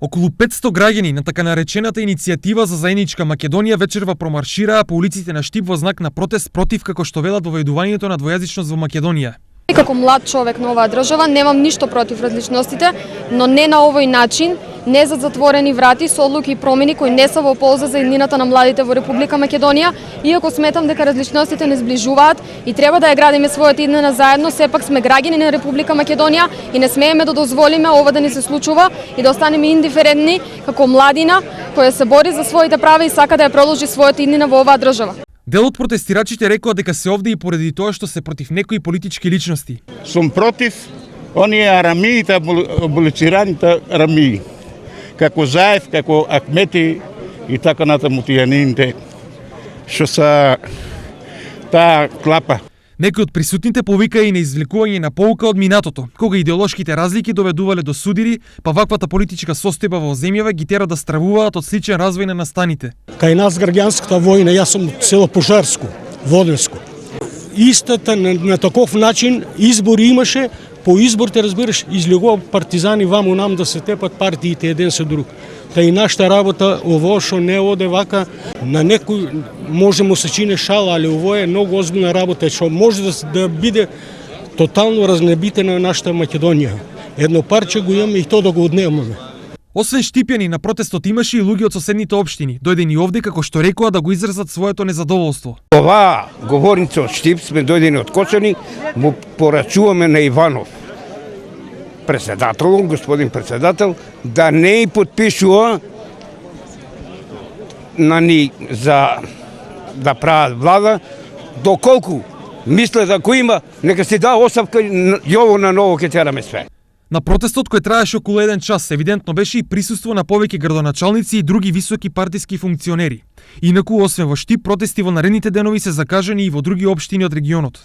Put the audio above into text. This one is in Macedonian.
Околу 500 граѓани на така наречената иницијатива за заедничка Македонија вечерва промаршираа по улиците на Штип во знак на протест против, како што велат, воведувањето на двојазичност во Македонија. Како млад човек на оваа држава немам ништо против различностите, но не на овој начин, не за затворени врати со одлуки и промени кои не се во полза за еднината на младите во Република Македонија, иако сметам дека различностите не зближуваат и треба да ја градиме својата иднина заедно, сепак сме граѓани на Република Македонија и не смееме да дозволиме ова да ни се случува и да останеме индиферентни како младина која се бори за своите права и сака да ја продолжи својата иднина во оваа држава. Дел од протестирачите рекоа дека се овде и поради тоа што се против некои политички личности. Сум против оние арамиите, аболицираните арамии, како Заев, како Ахмети и така натаму тијанините, што са таа клапа. Некои од присутните повикаа и на извлекување на поука од минатото, кога идеолошките разлики доведувале до судири, па ваквата политичка состојба во земјава ги тера да стравуваат од сличен развој на настаните. Кај нас граѓанската војна, јас сум село Пожарско, Воденско. Истата на таков начин избори имаше, по изборите, разбираш, излегува партизани ваму нам да се тепат партиите еден со друг. Та и нашата работа, ово што не оде вака, на некој може му се чине шала, али ово е многу озбилна работа, што може да биде тотално разнебитена нашата Македонија. Едно парче го имаме и то да го однемаме. Освен штипјани на протестот имаше и луѓе од соседните општини, дојдени овде како што рекоа да го изразат своето незадоволство. Оваа говорница од Штип сме дојдени од Кочани, му порачуваме на Иванов, председател, господин председател, да не и подпишува за да прават влада, доколку мисле да го има, нека си да оставка и ово на ново ќе тераме све. На протестот кој траеше околу 1 час, евидентно беше и присуство на повеќе градоначалници и други високи партиски функционери. Инаку, освен во Штип, протести во наредните денови се закажани и во други општини од регионот.